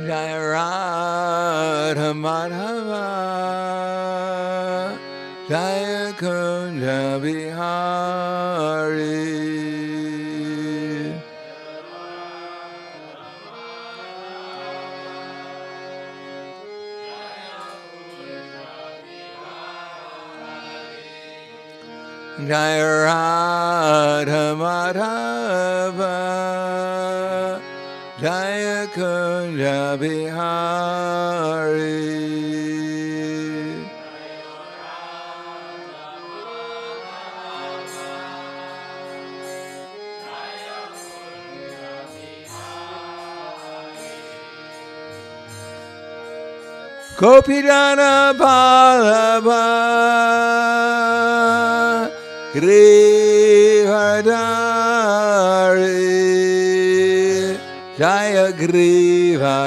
Jaya Radha Madhava Jaya Kunja Bihari Jaya Radha Madhava Jaya Kunja Bihari Gopidana Ballabha Grivadari Jaya Grivadari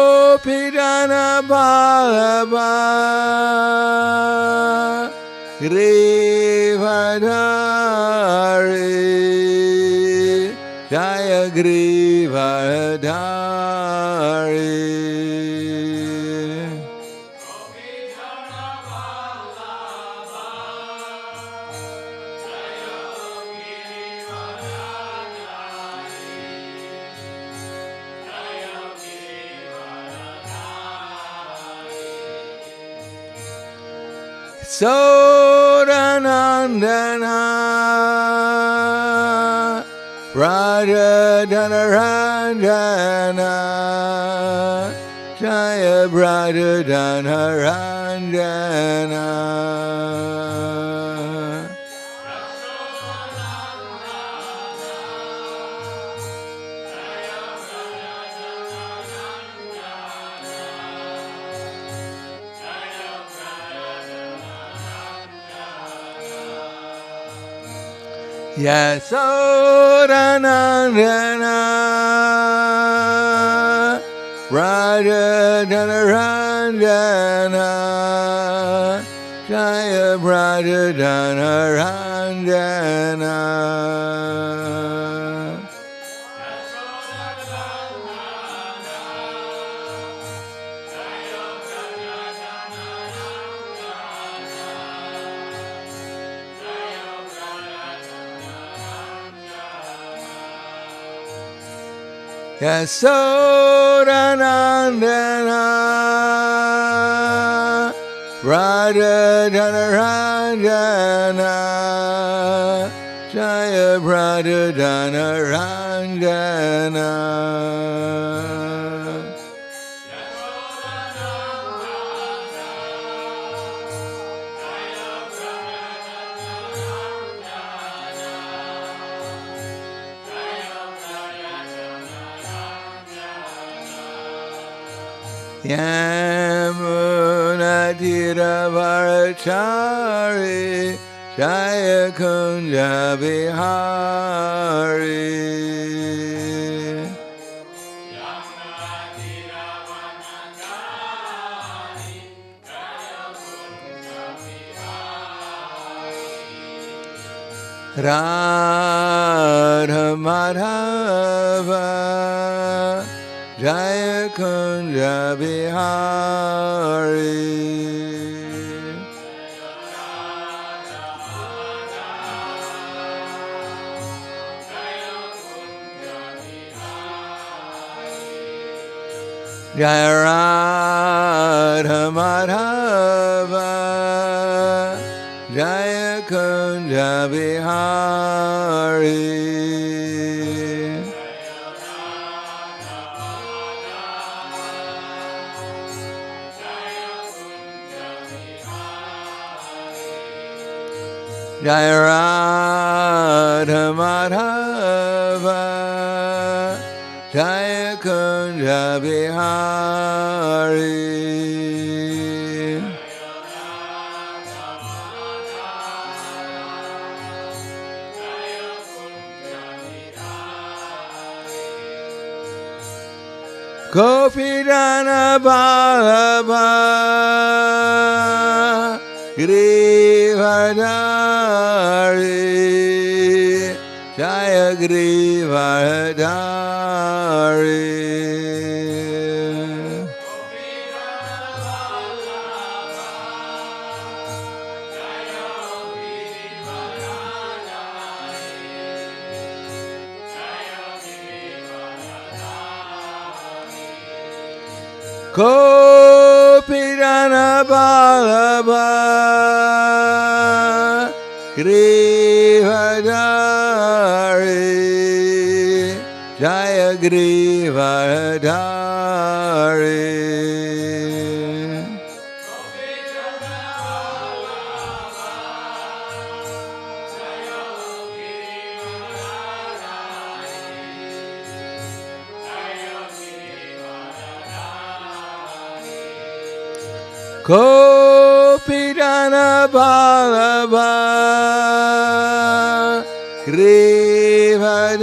Gopidana Ballabha Grivadari Jaya Grivadari Sodanandana Raja Dhanaranjana Jaya Raja Dhanaranjana Yasodanandana Raja Dhanaranjana Jaya Raja Dhanaranjana Yasodanandana Raja Dhanaranjana Jaya Raja Dhanaranjana Yamuna Tiravarachari Jaya Kunja Bihari Radha Madhava Jaya Kunja Bihari Jaya Radha Madhava Jaya Kunja Bihari Jaya Radha Madhava Jaya Kunja Bihari Gopidana Balaba Grivadari Jaya Grivadari Gopidana Balaba Grivadari Jaya Grivadari Gopidana Balaba Grivadari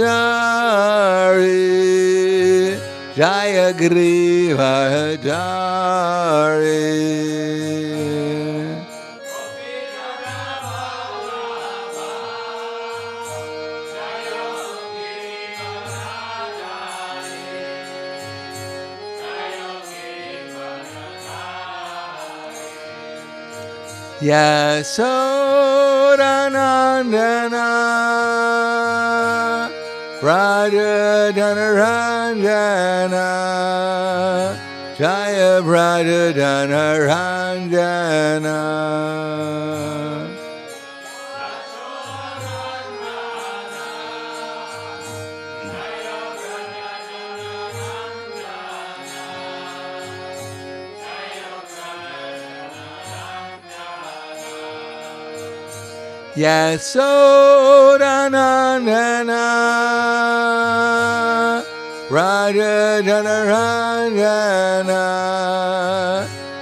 Jaya Grivadari Yasodanandana Raja Dhanaranjana Jaya Raja Dhanaranjana Yasodanandana Raja Dhanaranjana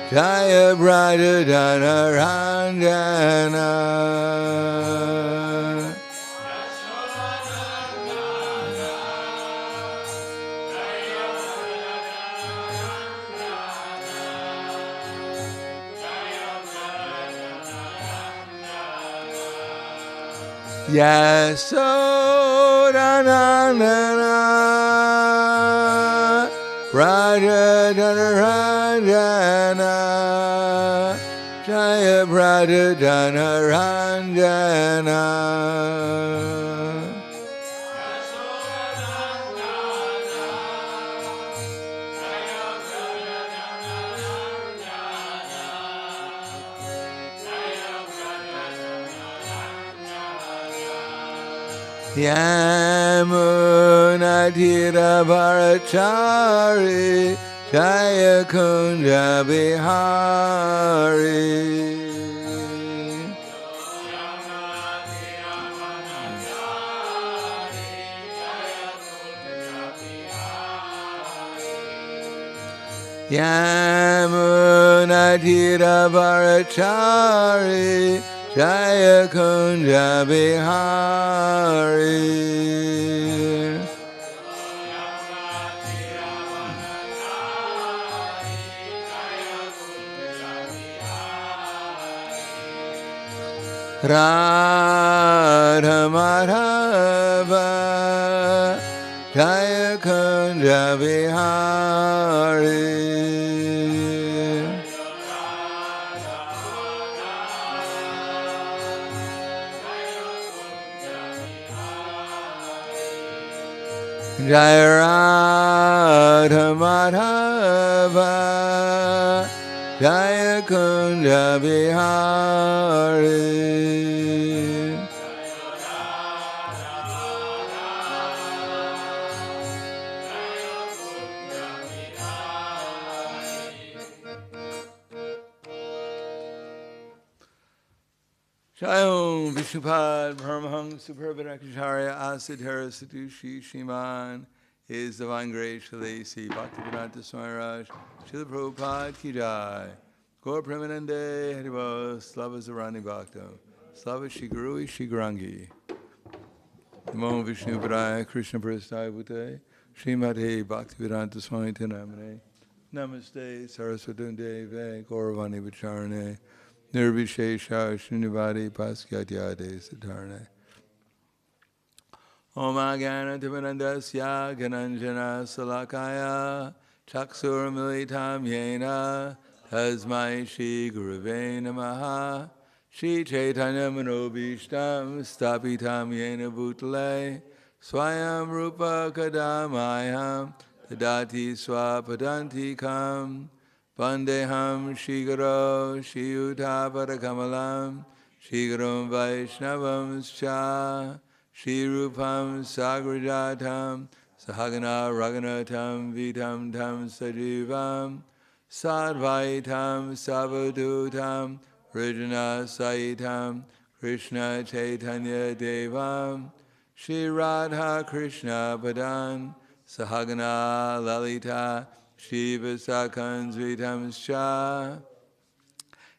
Jaya Raja Dhanaranjana Yasodanandana Raja Dhanaranjana Jaya Raja Dhanaranjana Yamunadhira Bharachari Jaya Kunja Bihari Yamunadhira Bharachari Jaya Kunja Bihari Radha Madhava Jaya Kunja Bihari Jaya Radha Madhava Jaya Kunja Bihari Jayom Vishnupad Paramahansa Superbhadakacharya Asadhara Satushi Shiman His Divine Grace Shalasi Bhaktivedanta Swami Raj Srila Prabhupada Ki Jai Gaur Premanande Haribol Slava Zarani Bhakta Slava Shri Guru Shri Gurangi Namo Vishnu Padaya Krishna Prasthaya Bhute Srimate Bhaktivedanta Swami Namane Namaste Saraswati Deve Gauravani Vicharane Nirvishesha Srinivadi Paskyatyade Siddharane Om Agana Tivanandasya Gananjana Salakaya Chaksur Militam Yena Tasmai Shri Gurave Namaha Shri Chaitanya Manobhishtam Stapitam Yena Bhutale Swayam Rupa Kadamayam Tadati Swapadantikam Vandeham Shri Guru Shri Yuta Padakamalam Shri Guru Vaishnavam Scha Shri Rupam Sagrajatam Sahagana Raghunatam Vitam Tam Sajivam Sadvaitam Savadutam Vrijana Saitam Krishna Chaitanya Devam Shri Radha Krishna Padan Sahagana Lalita Shri Visakan Zvitam Scha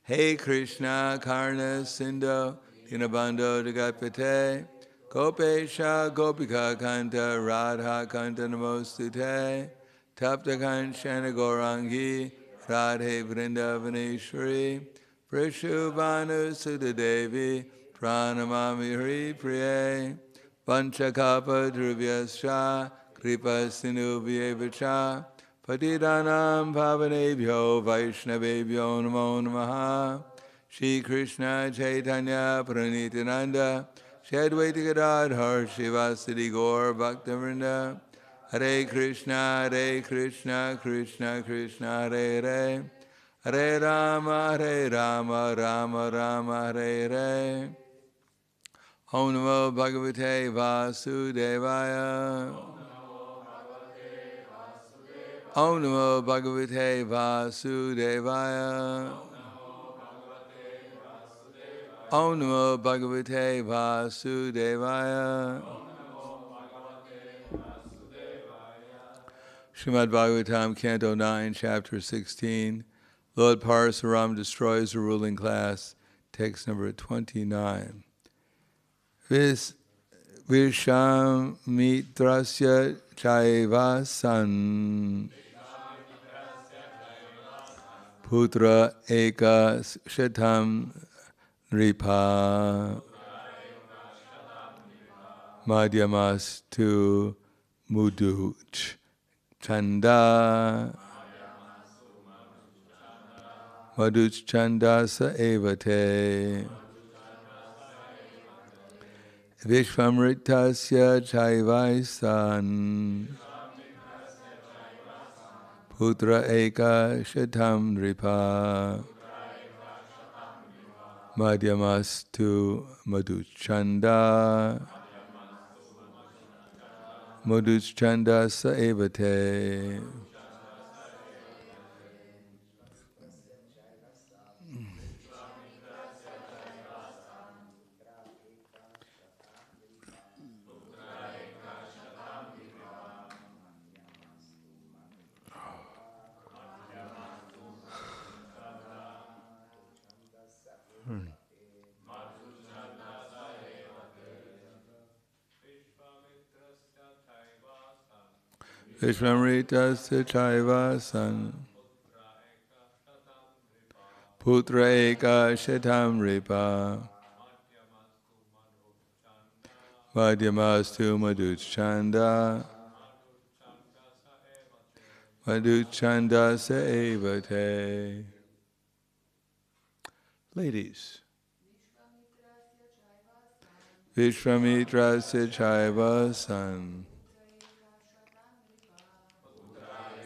Hey Krishna Karna Sindhu Dinabandho Jagatpate Gopesha Gopika Kanta Radha Kanta Namostute Tapta Kanchana Gaurangi Radhe Vrindavaneshwari Prishubhanu Sudha Devi Pranamami Hari Priye Panchakapa Dhruvyascha Kripa Sinubhyevacha Patidanam Pavanebhyo Vaishnavebhyo Namo Namaha Shri Krishna Chaitanya Pranityananda Shri Advaita Gadadhar Shivasadi Gaur Bhaktivinoda Hare Krishna Krishna Krishna Hare Hare Hare Rama Rama Rama Hare Hare Om Namo Bhagavate Vasudevaya Om Namo Bhagavate Vasudevaya Om Namo Bhagavate Vasudevaya Srimad Bhagavatam, Canto 9, Chapter 16. Lord Parasaram destroys the ruling class. Text number 29. Vishamitrasya Chaivasan Putra Eka Shatam Nripa Madhyamastu Muduch Chanda Maduch Chandasa Evate Vishvamritasya Chaivaisan Putra Eka Shatam Nripa Madhyamastu Madhuchanda Madhuchandasa Evate Vishvamritasya Chaivasan Putra Eka Shatam Ripa Madhyamastu Madhuchanda Madhuchandasa Evate. Ladies. Vishvamitrasya Chaivasan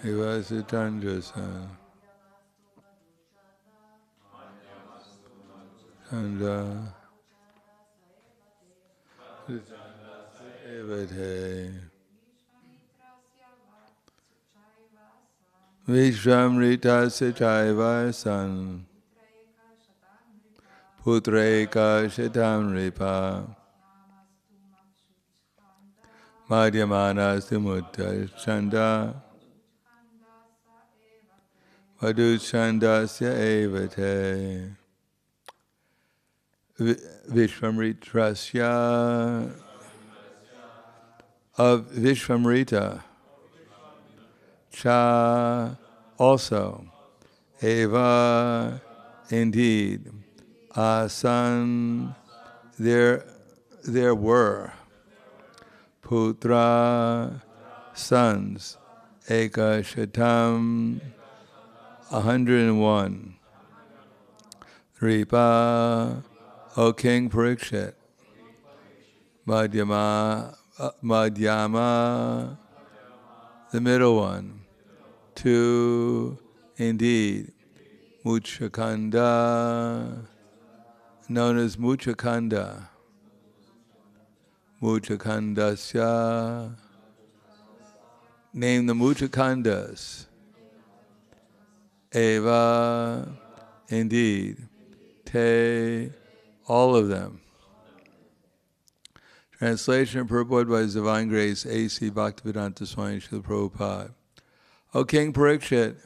Evasitanjasa Chanda Evate Vishvamritasya Chaivasan Putreka Shatam Ripa Madhyamanastu Muttachanda Madhuchandasya Evate Vishvamritrasya of Vishvamrita, cha also, eva indeed, asan there were, putra sons, ekashatam 101, Ripa, O King Parikshit, Madhyama, the middle one, 2, indeed, Muchakanda, known as Muchakanda, Muchakandasya, name the Muchakandas, Eva, indeed, Te, all of them. Translation and purport by His Divine Grace, A.C. Bhaktivedanta Swami Srila Prabhupada. O King Parikshit,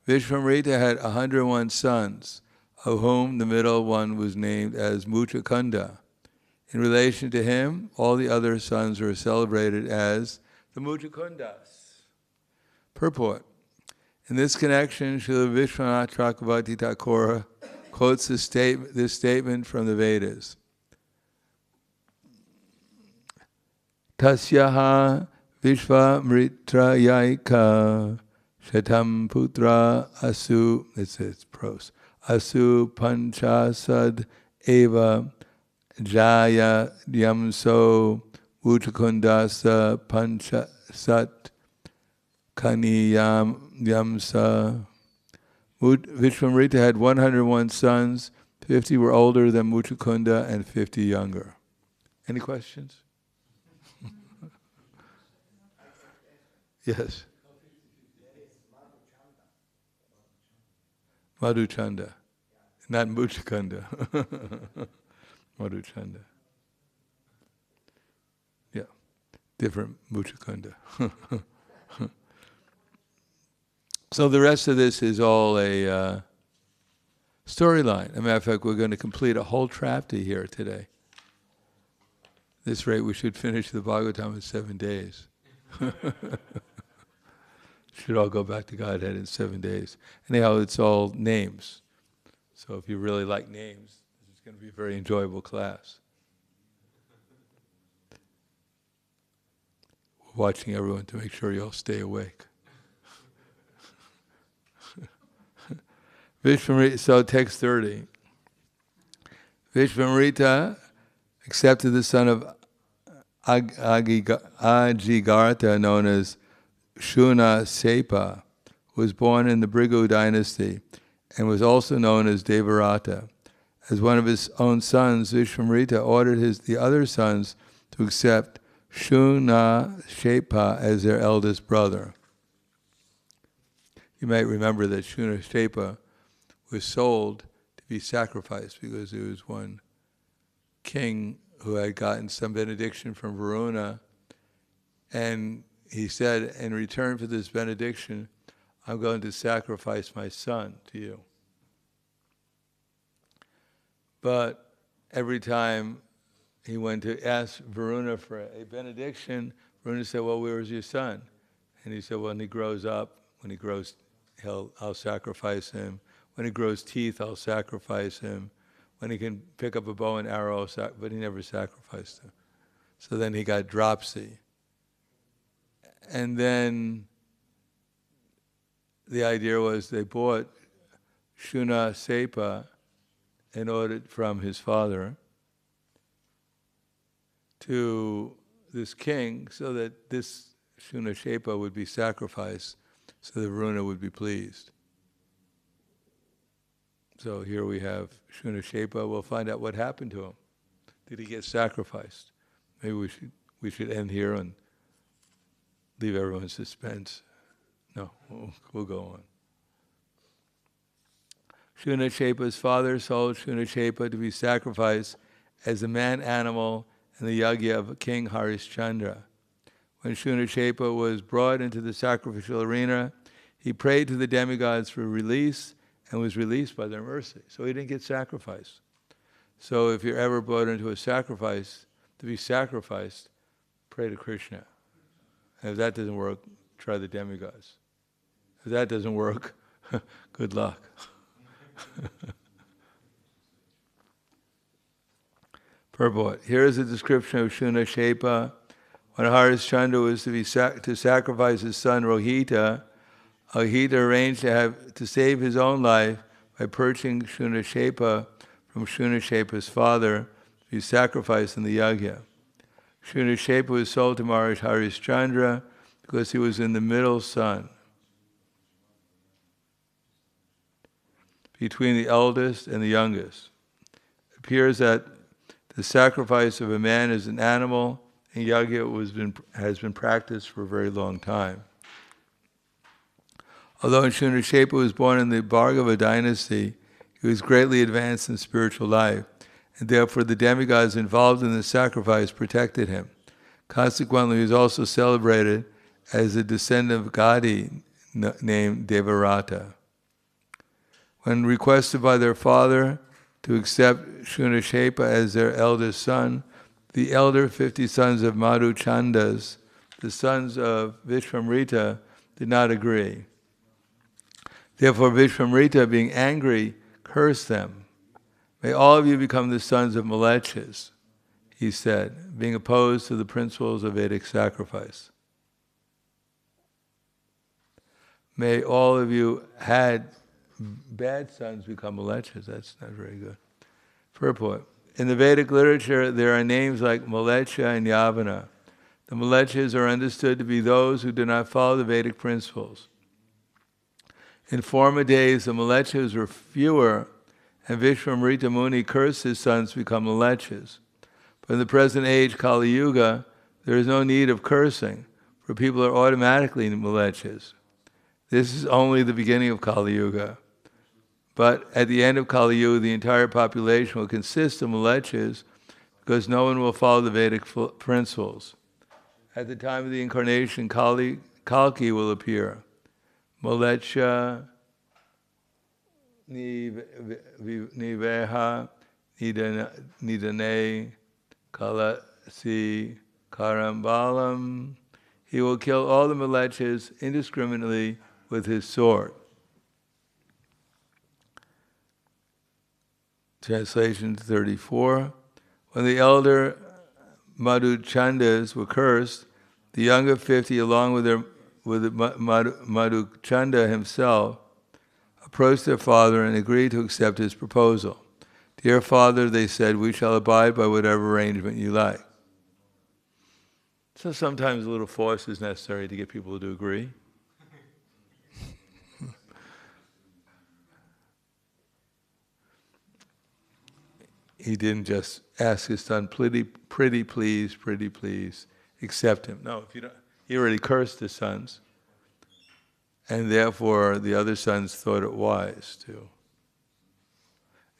Vishvamrita had 101 sons, of whom the middle one was named as Muchakanda. In relation to him, all the other sons were celebrated as the Muchakundas. Purport. In this connection, Srila Vishwanath Chakravarti Thakur quotes this statement from the Vedas. Tasyaha Vishvamritrayaika Shatam Putra Asu, it's prose, Asu Panchasad Eva Jaya Yamso Muchakundasa Panchasat Kaniyam Yamsa. Vishvamrita had 101 sons, 50 were older than Muchakunda and 50 younger. Any questions? Yes. Madhuchanda, not Muchakunda. Madhuchanda. Yeah, different Muchakunda. So the rest of this is all a storyline. As a matter of fact, we're going to complete a whole chapter here today. At this rate, we should finish the Bhagavatam in 7 days. Should all go back to Godhead in 7 days. Anyhow, it's all names. So if you really like names, this is going to be a very enjoyable class. We're watching everyone to make sure you all stay awake. Vishvamrita, so text 30. Vishvamrita accepted the son of Ajigartha, known as Shuna Sepa, who was born in the Bhrigu dynasty and was also known as Devarata. As one of his own sons, Vishvamrita ordered the other sons to accept Shuna Sepa as their eldest brother. You might remember that Shuna Sepa was sold to be sacrificed because there was one king who had gotten some benediction from Varuna, and he said, in return for this benediction, I'm going to sacrifice my son to you. But every time he went to ask Varuna for a benediction, Varuna said, well, where is your son? And he said, well, when he grows up, I'll sacrifice him. When he grows teeth, I'll sacrifice him. When he can pick up a bow and arrow, but he never sacrificed him. So then he got dropsy. And then the idea was they bought Shuna Sepa in order from his father to this king so that this Shuna Sepa would be sacrificed so that Varuna would be pleased. So here we have Shuna Sepa. We'll find out what happened to him. Did he get sacrificed? Maybe we should end here and leave everyone in suspense. No, we'll go on. Shuna Sepa's father sold Shuna Sepa to be sacrificed as a man animal in the yagya of King Harishchandra. When Shuna Sepa was brought into the sacrificial arena, he prayed to the demigods for release and was released by their mercy. So he didn't get sacrificed. So if you're ever brought into a sacrifice, to be sacrificed, pray to Krishna. And if that doesn't work, try the demigods. If that doesn't work, good luck. Purport. Here is a description of Shunashepa. When Harishchandra was to sacrifice his son Rohita, Rohita arranged to save his own life by purchasing Shunashepa from Shunashepa's father to be sacrificed in the yajna. Shunashepa was sold to Maharishi Harishchandra because he was in the middle son, between the eldest and the youngest. It appears that the sacrifice of a man as an animal in yajna has been practiced for a very long time. Although Shunashepa was born in the Bhargava dynasty, he was greatly advanced in spiritual life, and therefore the demigods involved in the sacrifice protected him. Consequently, he was also celebrated as a descendant of Gadi named Devarata. When requested by their father to accept Shunashepa as their eldest son, the elder 50 sons of Madhuchandas, the sons of Vishvamrita, did not agree. Therefore Vishvamrita, being angry, cursed them. May all of you become the sons of Malechas, he said, being opposed to the principles of Vedic sacrifice. May all of you had bad sons become Malechas. That's not very good. Purport. In the Vedic literature, there are names like Malecha and Yavana. The Malechas are understood to be those who do not follow the Vedic principles. In former days, the Malechas were fewer, and Vishvamrita Muni cursed his sons to become Malechas. But in the present age, Kali Yuga, there is no need of cursing, for people are automatically Malechas. This is only the beginning of Kali Yuga. But at the end of Kali Yuga, the entire population will consist of Malechas because no one will follow the Vedic principles. At the time of the incarnation, Kalki will appear. Malecha, Niveha, Nidane, Kalasi, Karambalam. He will kill all the Malechas indiscriminately with his sword. Translation 34. When the elder Madhuchandas were cursed, the younger 50, along with Madhuchanda himself, approached their father and agreed to accept his proposal. Dear father, they said, we shall abide by whatever arrangement you like. So sometimes a little force is necessary to get people to agree. He didn't just ask his son, pretty please, accept him. No, if you don't, he already cursed his sons, and therefore the other sons thought it wise to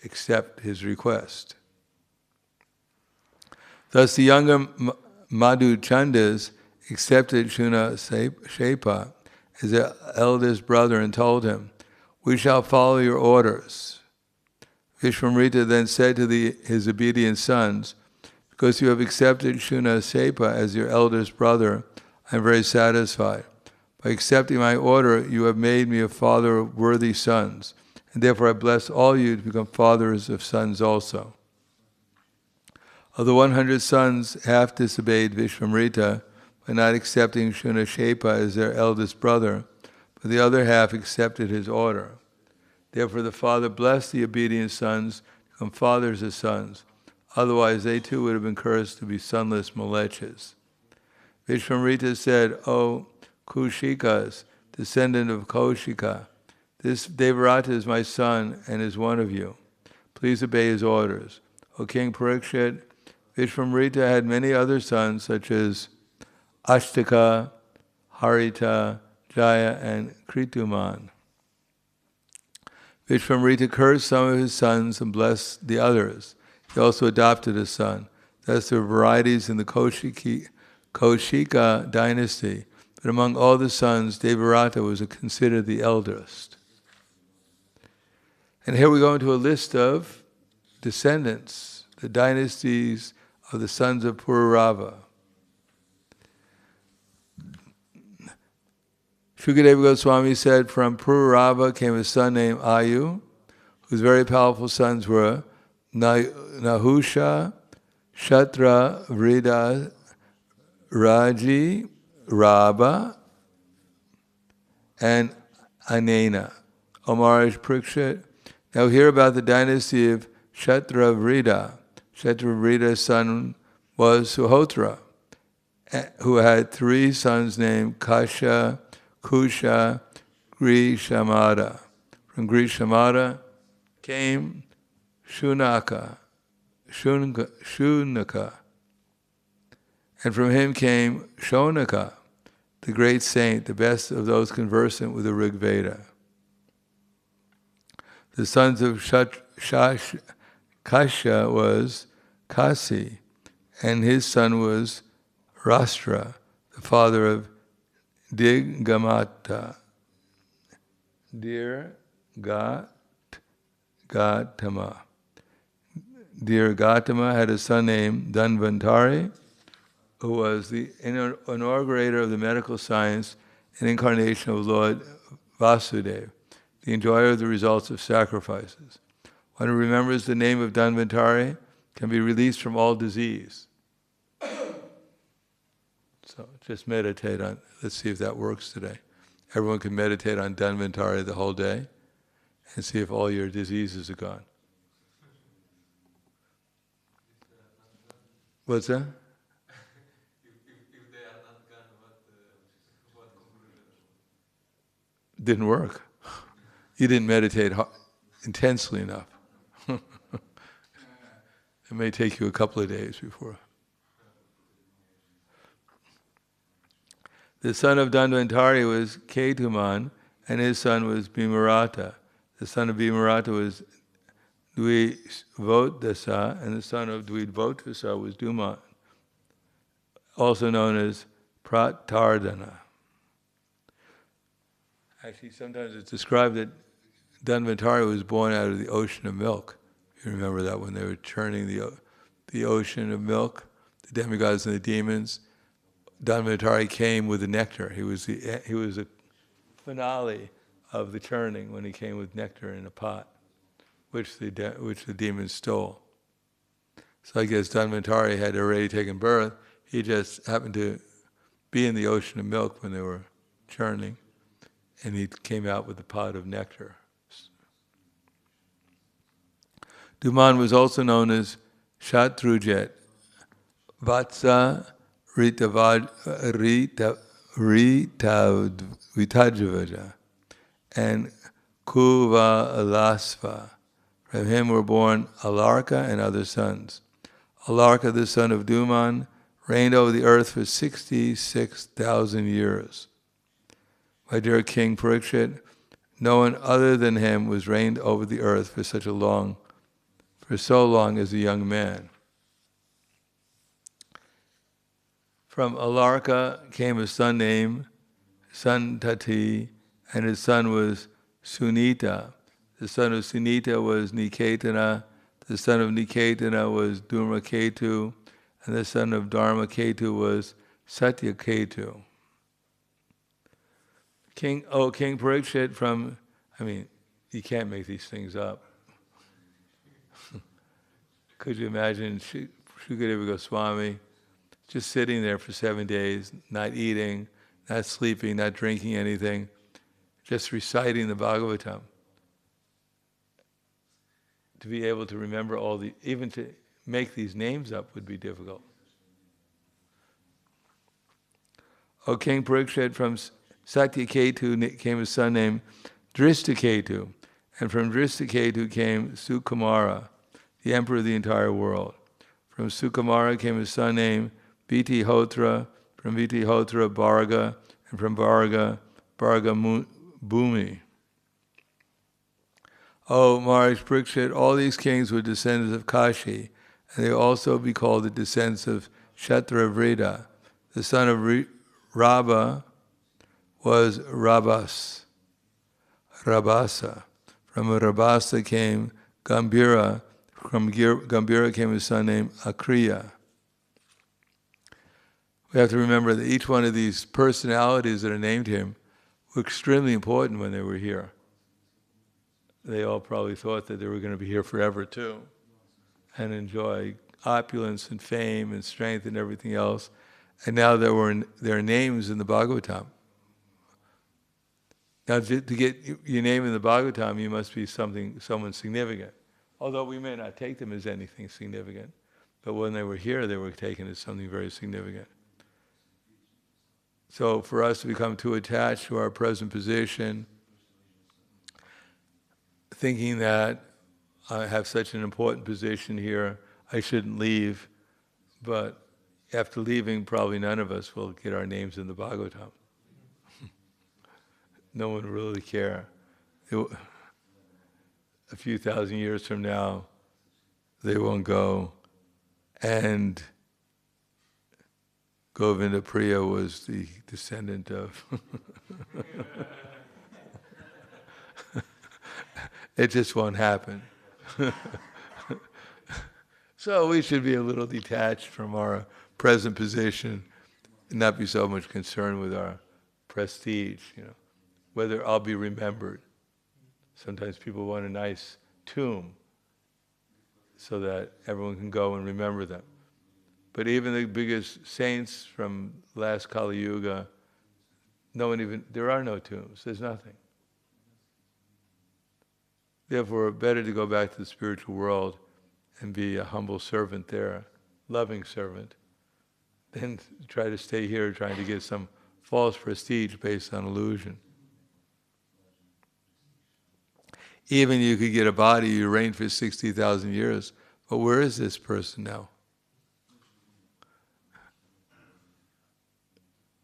accept his request. Thus the younger Madhuchandas accepted Shunashepa as their eldest brother and told him, we shall follow your orders. Vishvamrita then said to his obedient sons, because you have accepted Shunashepa as your eldest brother, I am very satisfied. By accepting my order, you have made me a father of worthy sons, and therefore I bless all you to become fathers of sons also. Of the 100 sons, half disobeyed Vishvamrita by not accepting Shunashepa as their eldest brother, but the other half accepted his order. Therefore the father blessed the obedient sons to become fathers of sons. Otherwise they too would have been cursed to be sonless Malechas. Vishvamrita said, O Kushikas, descendant of Kaushika, this Devarata is my son and is one of you. Please obey his orders. O King Parikshit, Vishvamrita had many other sons such as Ashtaka, Harita, Jaya, and Krituman. Vishvamrita cursed some of his sons and blessed the others. He also adopted a son. Thus there are varieties in the Kaushika dynasty, but among all the sons, Devarata was considered the eldest. And here we go into a list of descendants, the dynasties of the sons of Pururava. Shukadeva Goswami said, from Pururava came a son named Ayu, whose very powerful sons were Nahusha, Shatra, Vrida, Raji, Rabba, and Anena. O Maharaj Parikshit, now hear about the dynasty of Kshatravrita. Kshatravrita's son was Suhotra, who had 3 sons named Kasha, Kusha, Grishamada. From Grishamada came Shunaka, and from him came Shonaka, the great saint, the best of those conversant with the Rig Veda. The sons of Kasha was Kasi, and his son was Rashtra, the father of Dirgatama. Dirgatama had a son named Dhanvantari, who was the inaugurator of the medical science and incarnation of Lord Vasudeva, the enjoyer of the results of sacrifices. One who remembers the name of Dhanvantari can be released from all disease. So just meditate on, let's see if that works today. Everyone can meditate on Dhanvantari the whole day and see if all your diseases are gone. What's that? If they are not gone, what conclusion? Didn't work. You didn't meditate intensely enough. It may take you a couple of days before. The son of Dhanvantari was Ketuman, and his son was Bhimarata. The son of Bhimarata was Dvidvodasa, and the son of Dvidvodasa was Duman, also known as Pratardana. Actually, sometimes it's described that Dhanvantari was born out of the ocean of milk. You remember that when they were churning the ocean of milk, the demigods and the demons. Dhanvantari came with the nectar. He was the finale of the churning when he came with nectar in a pot, which the demons stole. So I guess Dhanvantari had already taken birth. He just happened to be in the ocean of milk when they were churning, and he came out with a pot of nectar. Duman was also known as Shatrujit, Vatsa Ritavajavaja, and Kuvalasva. From him were born Alarka and other sons. Alarka, the son of Duman, reigned over the earth for 66,000 years. My dear King Parikshit, no one other than him was reigned over the earth for so long as a young man. From Alarka came a son named Santati, and his son was Sunita. The son of Sunita was Niketana. The son of Niketana was Dharmaketu, and the son of Dharmaketu was Satyaketu. King Parikshit you can't make these things up. Could you imagine Shukadeva Goswami just sitting there for 7 days, not eating, not sleeping, not drinking anything, just reciting the Bhagavatam? To be able to remember even to make these names up would be difficult. O King Parikshit, from Satyaketu came a son named Drishtaketu, and from Drishtaketu came Sukumara, the emperor of the entire world. From Sukumara came a son named Vitihotra, from Vitihotra Bharga, and from Bharga Bhumi. O Maharaj Parikshit, all these kings were descendants of Kashi, and they also be called the descendants of Kshatravrita. The son of Rabba was Rabasa. From Rabasa came Gambhira. From Gambhira came a son named Akriya. We have to remember that each one of these personalities that are named him were extremely important when they were here. They all probably thought that they were going to be here forever too, and enjoy opulence and fame and strength and everything else. And now there are names in the Bhagavatam. Now, to get your name in the Bhagavatam, you must be someone significant. Although we may not take them as anything significant, but when they were here, they were taken as something very significant. So for us to become too attached to our present position, thinking that I have such an important position here, I shouldn't leave, but after leaving, probably none of us will get our names in the Bhagavatam. No one will really care. A few thousand years from now, they won't go. And Govinda Priya was the descendant of... It just won't happen. So we should be a little detached from our present position and not be so much concerned with our prestige, whether I'll be remembered. Sometimes people want a nice tomb so that everyone can go and remember them. But even the biggest saints from last Kali Yuga, there are no tombs, there's nothing. Therefore, better to go back to the spiritual world and be a humble servant there, loving servant, than try to stay here trying to get some false prestige based on illusion. Even you could get a body, you reign for 60,000 years, but where is this person now?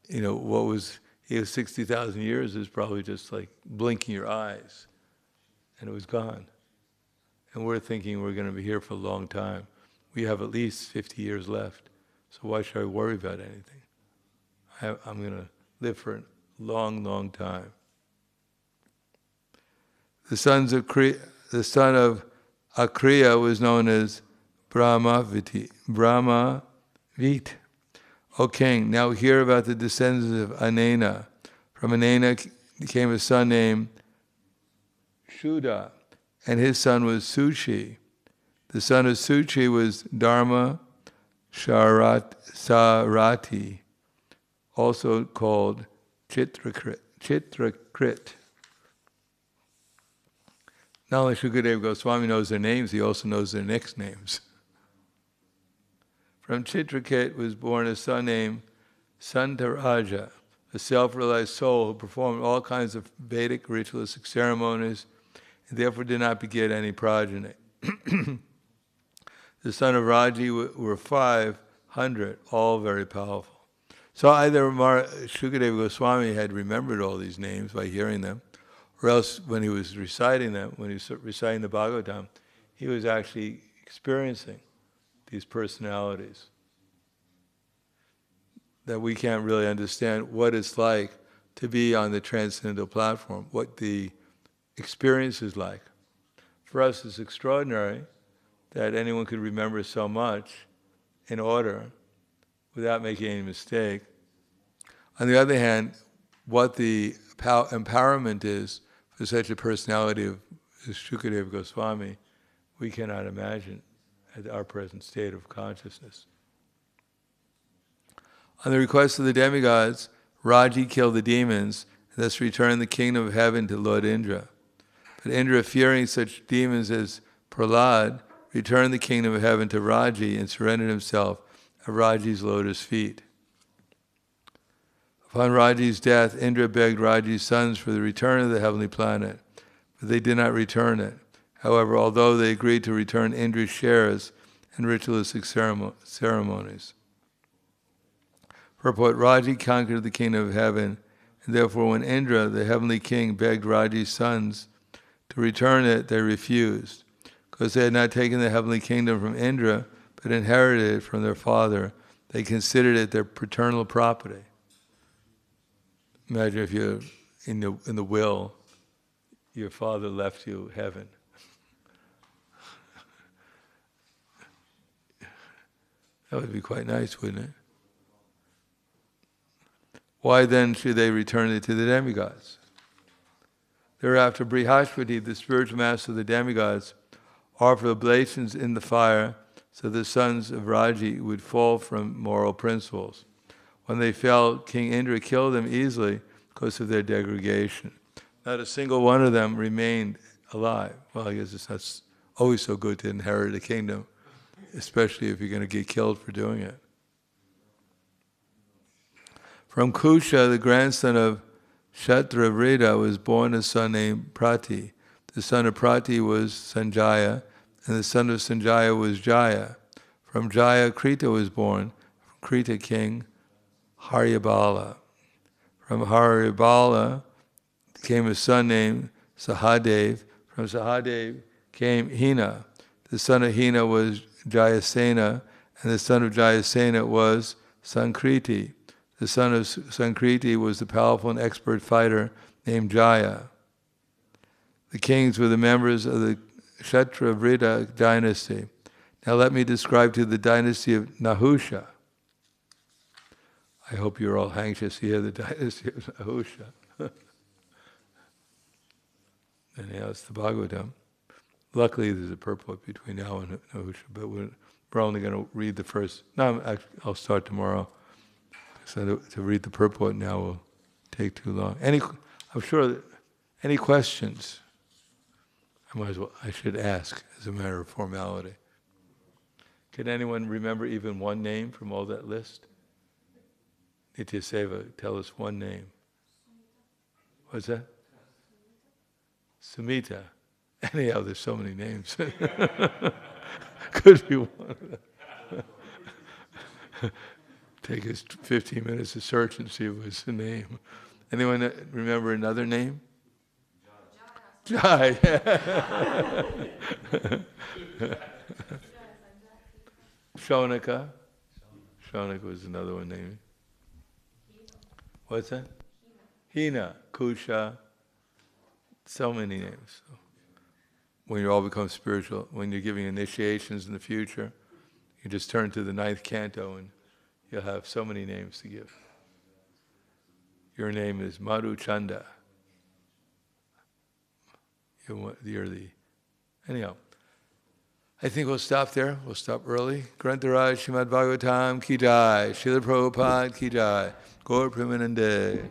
He was 60,000 years is probably just like blinking your eyes, and it was gone. And we're thinking we're going to be here for a long time. We have at least 50 years left, so why should I worry about anything? I'm going to live for a long, long time. The son of Akriya was known as Brahmavit. O king, now hear about the descendants of Anena. From Anena came a son named Shuddha, and his son was Suchi. The son of Suchi was Dharma Sarati, also called Chitrakrit. Not only Shukadeva Goswami knows their names, he also knows their next names. From Chitrakrit was born a son named Santaraja, a self-realized soul who performed all kinds of Vedic ritualistic ceremonies and therefore did not beget any progeny. The son of Raji were 500, all very powerful. So either Shukadeva Goswami had remembered all these names by hearing them, or else when he was reciting them, when he was reciting the Bhagavatam, he was actually experiencing these personalities. That we can't really understand what it's like to be on the transcendental platform, what the experience is like. For us, it's extraordinary that anyone could remember so much in order without making any mistake. On the other hand, what the empowerment is for such a personality of Shukadeva Goswami, we cannot imagine at our present state of consciousness. On the request of the demigods, Raji killed the demons and thus returned the kingdom of heaven to Lord Indra. But Indra, fearing such demons as Prahlad, returned the kingdom of heaven to Raji and surrendered himself at Raji's lotus feet. Upon Raji's death, Indra begged Raji's sons for the return of the heavenly planet, but they did not return it. However, although they agreed to return Indra's shares in ritualistic ceremonies. Purport, Raji conquered the kingdom of heaven, and therefore when Indra, the heavenly king, begged Raji's sons to return it, they refused. Because they had not taken the heavenly kingdom from Indra, but inherited it from their father, they considered it their paternal property. Imagine if you're in the will, your father left you heaven. That would be quite nice, wouldn't it? why then should they return it to the demigods? Thereafter, Brihaspati, the spiritual master of the demigods, offered oblations in the fire so the sons of Raji would fall from moral principles. When they fell, King Indra killed them easily because of their degradation. Not a single one of them remained alive. Well, I guess it's not always so good to inherit a kingdom, especially if you're going to get killed for doing it. From Kusha, the grandson of Kshatravrita, was born a son named Prati. The son of Prati was Sanjaya, and the son of Sanjaya was Jaya. From Jaya, Krita was born. From Krita, king Haryabala. From Haryabala came a son named Sahadev. From Sahadev came Hina. The son of Hina was Jayasena, and the son of Jayasena was Sankriti. The son of Sankriti was the powerful and expert fighter named Jaya. The kings were the members of the Kshatravrita dynasty. Now let me describe to you the dynasty of Nahusha. I hope you're all anxious to hear the dynasty of Nahusha. Anyhow, it's the Bhagavatam. Luckily, there's a purport between now and Nahusha, but we're only going to read the first. No, I'll start tomorrow. So to read the purport now will take too long. I'm sure that any questions? I should ask as a matter of formality. Can anyone remember even one name from all that list? Nitya Seva, tell us one name. What's that? Sumita. Anyhow, there's so many names. Could be one of them. Take us 15 minutes to search and see what's the name. Anyone remember another name? Jai. Shonaka. Shonaka was another one named. What's that? Hina. Kusha. So many names. So when you all become spiritual, when you're giving initiations in the future, you just turn to the 9th canto and you'll have so many names to give. Your name is Madhu Chanda. You're the... Anyhow, I think we'll stop there. We'll stop early. Grantaraj Srimad Bhagavatam Ki Jai. Srila Prabhupada Ki Jai. Gaur Premanande.